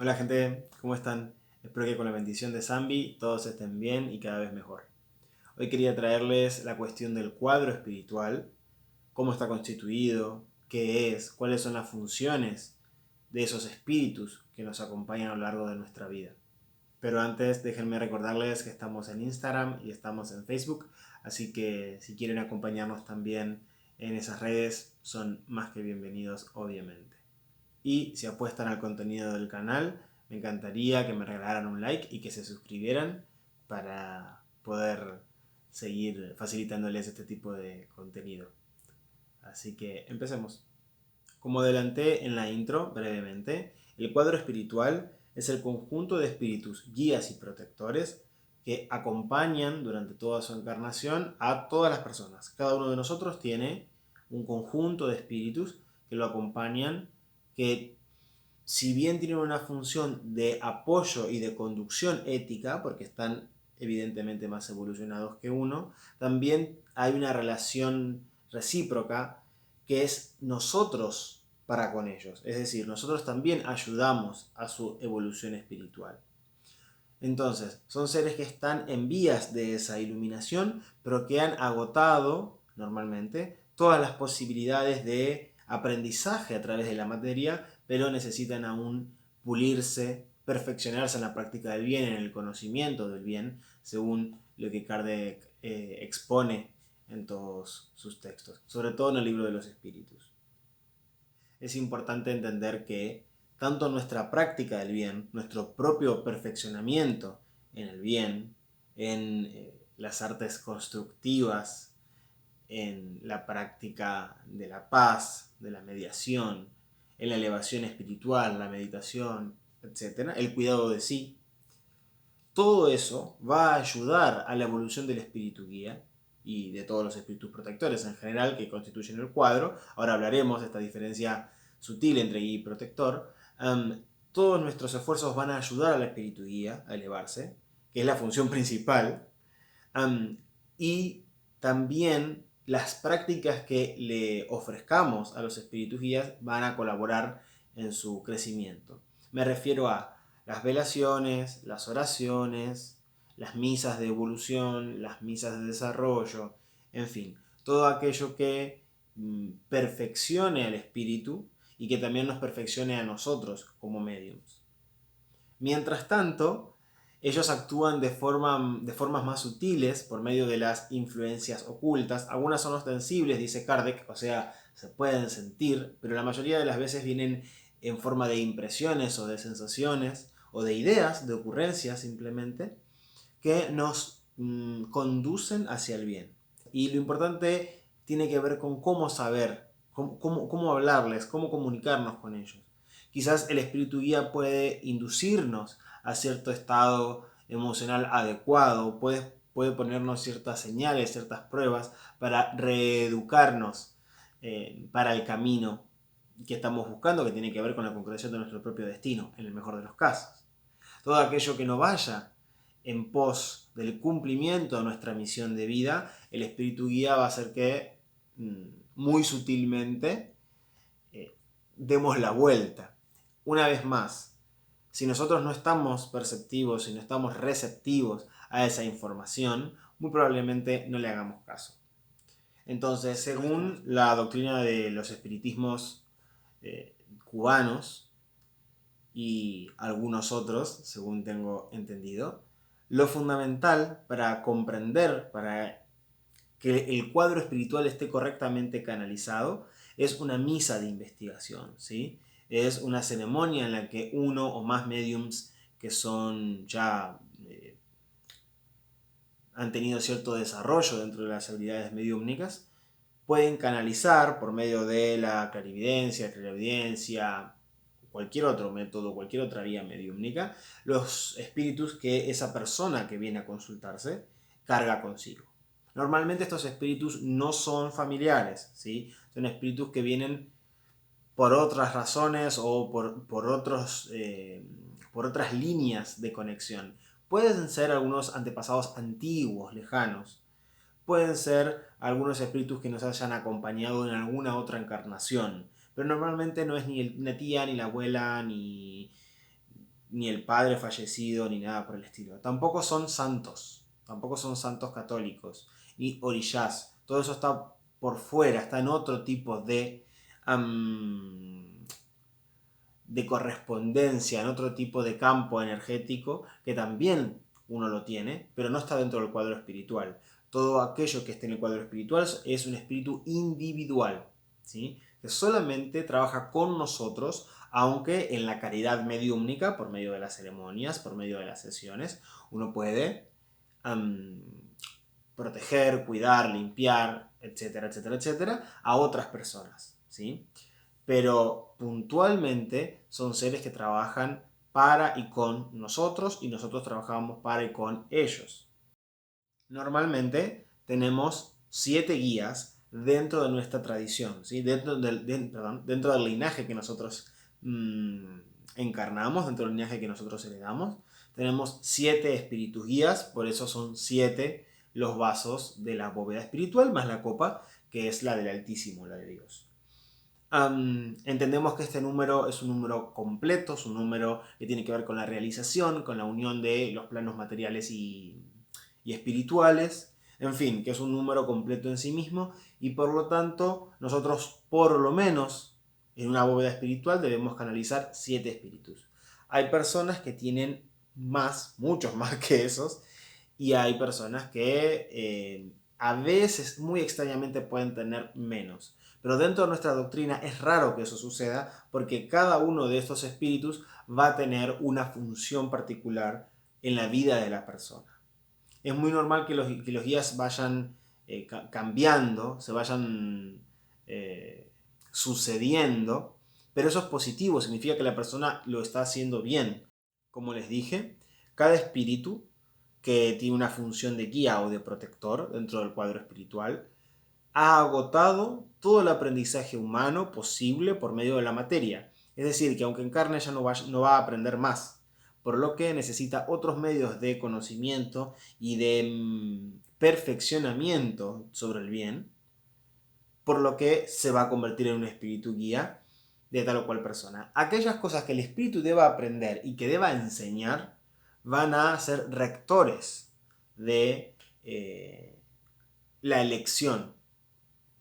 Hola gente, ¿cómo están? Espero que con la bendición de Zambi todos estén bien y cada vez mejor. Hoy quería traerles la cuestión del cuadro espiritual, cómo está constituido, qué es, cuáles son las funciones de esos espíritus que nos acompañan a lo largo de nuestra vida. Pero antes déjenme recordarles que estamos en Instagram y estamos en Facebook, así que si quieren acompañarnos también en esas redes son más que bienvenidos obviamente. Y si apuestan al contenido del canal, me encantaría que me regalaran un like y que se suscribieran para poder seguir facilitándoles este tipo de contenido. Así que empecemos. Como adelanté en la intro brevemente, el cuadro espiritual es el conjunto de espíritus, guías y protectores que acompañan durante toda su encarnación a todas las personas. Cada uno de nosotros tiene un conjunto de espíritus que lo acompañan, que si bien tienen una función de apoyo y de conducción ética, porque están evidentemente más evolucionados que uno, también hay una relación recíproca que es nosotros para con ellos. Es decir, nosotros también ayudamos a su evolución espiritual. Entonces, son seres que están en vías de esa iluminación, pero que han agotado, normalmente, todas las posibilidades de aprendizaje a través de la materia, pero necesitan aún pulirse, perfeccionarse en la práctica del bien, en el conocimiento del bien, según lo que Kardec expone en todos sus textos, sobre todo en el libro de los espíritus. Es importante entender que tanto nuestra práctica del bien, nuestro propio perfeccionamiento en el bien, en las artes constructivas, en la práctica de la paz, de la mediación, en la elevación espiritual, la meditación, etcétera, el cuidado de sí, todo eso va a ayudar a la evolución del espíritu guía y de todos los espíritus protectores en general que constituyen el cuadro. Ahora hablaremos de esta diferencia sutil entre guía y protector. Todos nuestros esfuerzos van a ayudar al espíritu guía a elevarse, que es la función principal. Y también las prácticas que le ofrezcamos a los espíritus guías van a colaborar en su crecimiento. Me refiero a las velaciones, las oraciones, las misas de evolución, las misas de desarrollo, en fin, todo aquello que perfeccione al espíritu y que también nos perfeccione a nosotros como mediums. Mientras tanto, ellos actúan de formas más sutiles por medio de las influencias ocultas. Algunas son ostensibles, dice Kardec, o sea, se pueden sentir, pero la mayoría de las veces vienen en forma de impresiones o de sensaciones o de ideas, de ocurrencias simplemente, que nos conducen hacia el bien. Y lo importante tiene que ver con cómo saber, cómo hablarles, cómo comunicarnos con ellos. Quizás el espíritu guía puede inducirnos a cierto estado emocional adecuado, puede ponernos ciertas señales, ciertas pruebas para reeducarnos para el camino que estamos buscando, que tiene que ver con la concreción de nuestro propio destino, en el mejor de los casos. Todo aquello que no vaya en pos del cumplimiento de nuestra misión de vida, el espíritu guía va a hacer que muy sutilmente demos la vuelta. Una vez más, si nosotros no estamos perceptivos, si no estamos receptivos a esa información, muy probablemente no le hagamos caso. Entonces, según la doctrina de los espiritismos cubanos y algunos otros, según tengo entendido, lo fundamental para comprender, para que el cuadro espiritual esté correctamente canalizado, es una misa de investigación, ¿sí? Es una ceremonia en la que uno o más mediums que son ya han tenido cierto desarrollo dentro de las habilidades mediúmnicas, pueden canalizar por medio de la clarividencia, clariaudiencia, cualquier otro método, cualquier otra vía mediúmnica, los espíritus que esa persona que viene a consultarse carga consigo. Normalmente estos espíritus no son familiares, ¿sí? Son espíritus que vienen por otras razones o por otras líneas de conexión. Pueden ser algunos antepasados antiguos, lejanos. Pueden ser algunos espíritus que nos hayan acompañado en alguna otra encarnación. Pero normalmente no es ni la tía, ni la abuela, ni ni el padre fallecido, ni nada por el estilo. Tampoco son santos católicos, ni orishás. Todo eso está por fuera, está en otro tipo de correspondencia, en otro tipo de campo energético que también uno lo tiene, pero no está dentro del cuadro espiritual. Todo aquello que esté en el cuadro espiritual es un espíritu individual, ¿sí? Que solamente trabaja con nosotros, aunque en la caridad mediúmnica, por medio de las ceremonias, por medio de las sesiones, uno puede proteger, cuidar, limpiar, etcétera, etcétera, etcétera, a otras personas, ¿sí? Pero puntualmente son seres que trabajan para y con nosotros y nosotros trabajamos para y con ellos. Normalmente tenemos 7 guías dentro de nuestra tradición, ¿sí? Dentro del linaje que nosotros encarnamos, dentro del linaje que nosotros heredamos. Tenemos 7 espíritus guías, por eso son 7 los vasos de la bóveda espiritual, más la copa, que es la del Altísimo, la de Dios. Entendemos que este número es un número completo, es un número que tiene que ver con la realización, con la unión de los planos materiales y espirituales, en fin, que es un número completo en sí mismo y por lo tanto nosotros por lo menos en una bóveda espiritual debemos canalizar 7 espíritus. Hay personas que tienen más, muchos más que esos, y hay personas que a veces muy extrañamente pueden tener menos. Pero dentro de nuestra doctrina es raro que eso suceda porque cada uno de estos espíritus va a tener una función particular en la vida de la persona. Es muy normal que los guías vayan cambiando, se vayan sucediendo, pero eso es positivo, significa que la persona lo está haciendo bien. Como les dije, cada espíritu que tiene una función de guía o de protector dentro del cuadro espiritual ha agotado todo el aprendizaje humano posible por medio de la materia. Es decir, que aunque encarne ya no va a aprender más, por lo que necesita otros medios de conocimiento y de perfeccionamiento sobre el bien, por lo que se va a convertir en un espíritu guía de tal o cual persona. Aquellas cosas que el espíritu deba aprender y que deba enseñar van a ser rectores de la elección.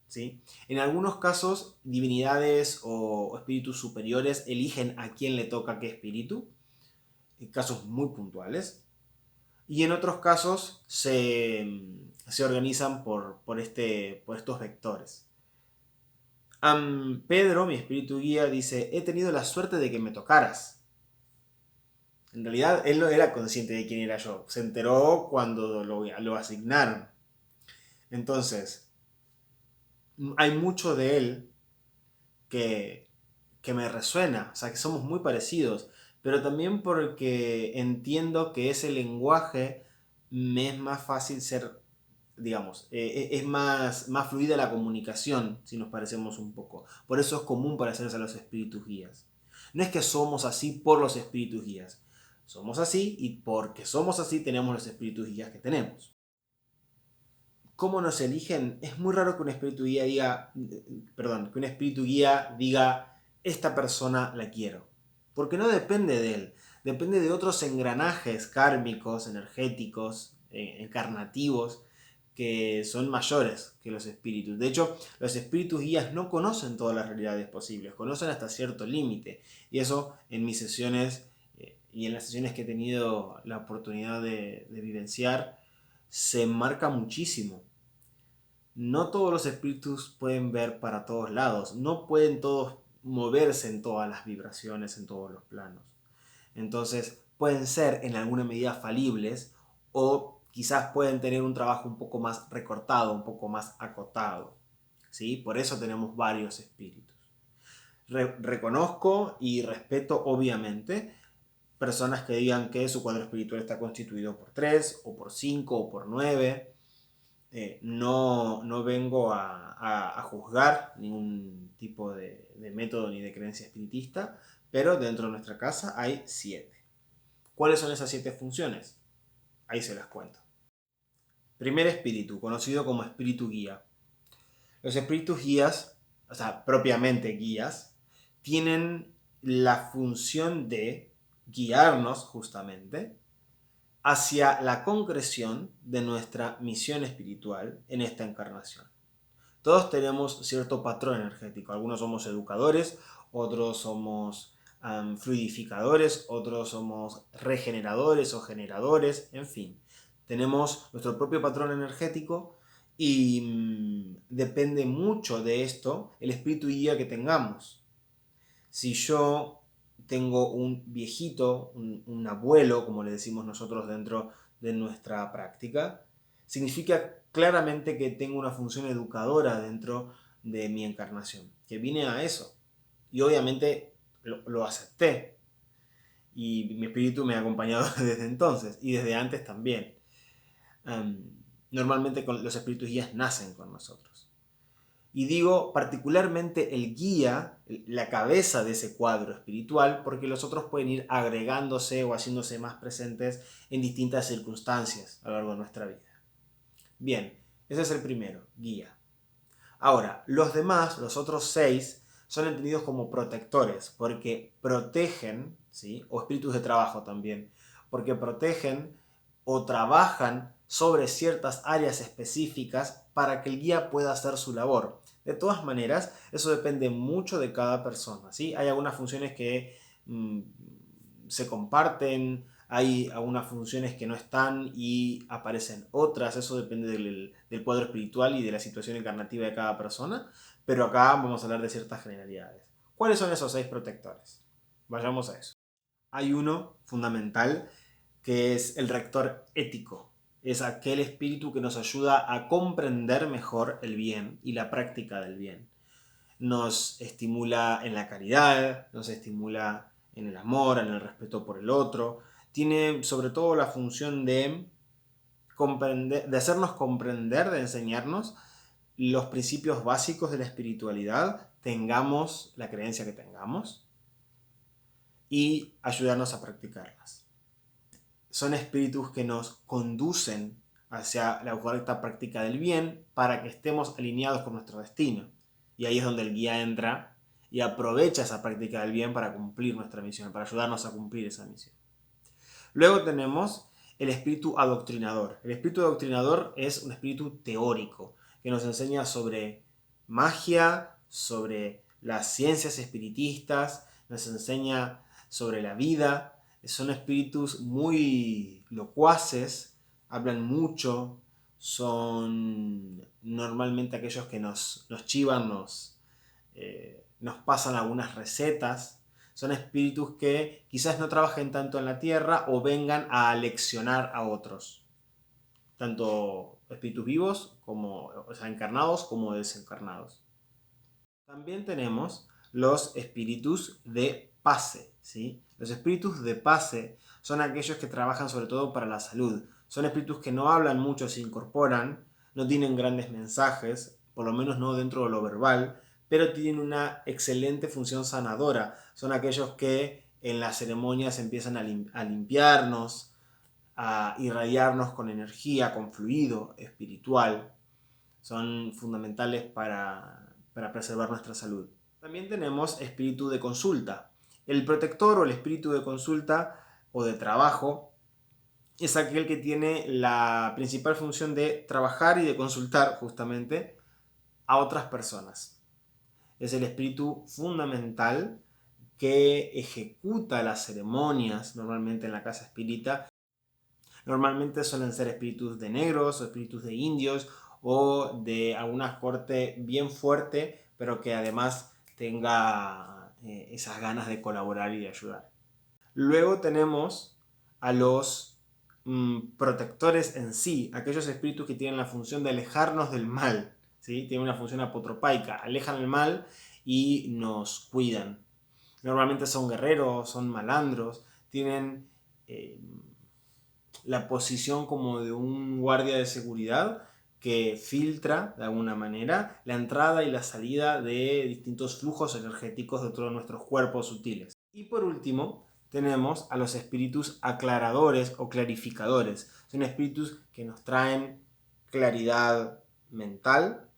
¿Sí? En algunos casos, divinidades o espíritus superiores eligen a quién le toca qué espíritu, en casos muy puntuales, y en otros casos se organizan por estos vectores. Pedro, mi espíritu guía, dice, he tenido la suerte de que me tocaras. En realidad, él no era consciente de quién era yo, se enteró cuando lo asignaron. Entonces, hay mucho de él que, que me resuena, o sea, que somos muy parecidos, pero también porque entiendo que ese lenguaje me es más fácil ser, digamos, es más fluida la comunicación si nos parecemos un poco. Por eso es común parecerse a los espíritus guías. No es que somos así por los espíritus guías, somos así y porque somos así tenemos los espíritus guías que tenemos. ¿Cómo nos eligen? Es muy raro que un espíritu guía que un espíritu guía diga, esta persona la quiero. Porque no depende de él, depende de otros engranajes kármicos, energéticos, encarnativos, que son mayores que los espíritus. De hecho, los espíritus guías no conocen todas las realidades posibles, conocen hasta cierto límite. Y eso en mis sesiones y en las sesiones que he tenido la oportunidad de vivenciar, se marca muchísimo. No todos los espíritus pueden ver para todos lados, no pueden todos moverse en todas las vibraciones, en todos los planos. Entonces pueden ser en alguna medida falibles o quizás pueden tener un trabajo un poco más recortado, un poco más acotado. ¿Sí? Por eso tenemos varios espíritus. Reconozco y respeto obviamente personas que digan que su cuadro espiritual está constituido por 3 o por 5 o por 9. No vengo a juzgar ningún tipo de método ni de creencia espiritista, pero dentro de nuestra casa hay 7. ¿Cuáles son esas 7 funciones? Ahí se las cuento. Primer espíritu, conocido como espíritu guía. Los espíritus guías, o sea, propiamente guías, tienen la función de guiarnos justamente hacia la concreción de nuestra misión espiritual en esta encarnación. Todos tenemos cierto patrón energético. Algunos somos educadores, otros somos fluidificadores, otros somos regeneradores o generadores, en fin. Tenemos nuestro propio patrón energético y depende mucho de esto el espíritu guía que tengamos. Si yo tengo un viejito, un abuelo, como le decimos nosotros dentro de nuestra práctica, significa claramente que tengo una función educadora dentro de mi encarnación, que vine a eso. Y obviamente lo acepté. Y mi espíritu me ha acompañado desde entonces y desde antes también. Normalmente los espíritus guías nacen con nosotros. Y digo particularmente el guía, la cabeza de ese cuadro espiritual, porque los otros pueden ir agregándose o haciéndose más presentes en distintas circunstancias a lo largo de nuestra vida. Bien, ese es el primero, guía. Ahora, los demás, los otros 6, son entendidos como protectores, porque protegen, ¿sí? O espíritus de trabajo también, porque protegen o trabajan sobre ciertas áreas específicas para que el guía pueda hacer su labor. De todas maneras, eso depende mucho de cada persona, ¿sí? Hay algunas funciones que se comparten, hay algunas funciones que no están y aparecen otras, eso depende del cuadro espiritual y de la situación encarnativa de cada persona, pero acá vamos a hablar de ciertas generalidades. ¿Cuáles son esos 6 protectores? Vayamos a eso. Hay uno fundamental que es el rector ético. Es aquel espíritu que nos ayuda a comprender mejor el bien y la práctica del bien. Nos estimula en la caridad, nos estimula en el amor, en el respeto por el otro. Tiene sobre todo la función de hacernos comprender, de enseñarnos los principios básicos de la espiritualidad, tengamos la creencia que tengamos, y ayudarnos a practicarlas. Son espíritus que nos conducen hacia la correcta práctica del bien para que estemos alineados con nuestro destino. Y ahí es donde el guía entra y aprovecha esa práctica del bien para cumplir nuestra misión, para ayudarnos a cumplir esa misión. Luego tenemos el espíritu adoctrinador. El espíritu adoctrinador es un espíritu teórico que nos enseña sobre magia, sobre las ciencias espiritistas, nos enseña sobre la vida. Son espíritus muy locuaces, hablan mucho, son normalmente aquellos que nos chivan, nos pasan algunas recetas. Son espíritus que quizás no trabajen tanto en la tierra o vengan a leccionar a otros. Tanto espíritus vivos, como, o sea, encarnados como desencarnados. También tenemos los espíritus de pase, ¿sí? Los espíritus de pase son aquellos que trabajan sobre todo para la salud. Son espíritus que no hablan mucho, se incorporan, no tienen grandes mensajes, por lo menos no dentro de lo verbal, pero tienen una excelente función sanadora. Son aquellos que en las ceremonias empiezan a limpiarnos, a irradiarnos con energía, con fluido espiritual. Son fundamentales para preservar nuestra salud. También tenemos espíritu de consulta. El protector o el espíritu de consulta o de trabajo es aquel que tiene la principal función de trabajar y de consultar justamente a otras personas. Es el espíritu fundamental que ejecuta las ceremonias normalmente en la casa espírita. Normalmente suelen ser espíritus de negros o espíritus de indios o de alguna corte bien fuerte, pero que además tenga esas ganas de colaborar y de ayudar. Luego tenemos a los protectores en sí, aquellos espíritus que tienen la función de alejarnos del mal, ¿sí? Tienen una función apotropaica, alejan el mal y nos cuidan. Normalmente son guerreros, son malandros, tienen la posición como de un guardia de seguridad que filtra de alguna manera la entrada y la salida de distintos flujos energéticos de todos nuestros cuerpos sutiles. Y por último, tenemos a los espíritus aclaradores o clarificadores. Son espíritus que nos traen claridad mental,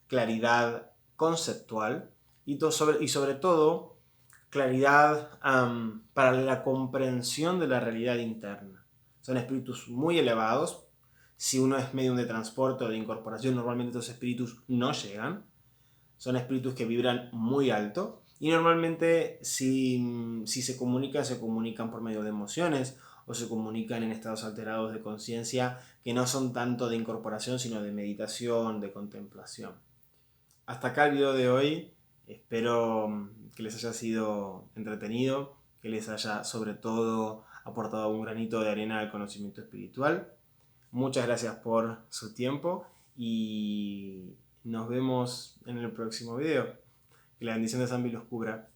claridad conceptual y sobre todo claridad para la comprensión de la realidad interna. Son espíritus muy elevados. Si uno es medium de transporte o de incorporación, normalmente estos espíritus no llegan. Son espíritus que vibran muy alto. Y normalmente si se comunican por medio de emociones o se comunican en estados alterados de conciencia que no son tanto de incorporación, sino de meditación, de contemplación. Hasta acá el video de hoy. Espero que les haya sido entretenido, que les haya sobre todo aportado un granito de arena al conocimiento espiritual. Muchas gracias por su tiempo y nos vemos en el próximo video. Que la bendición de Zambi los cubra.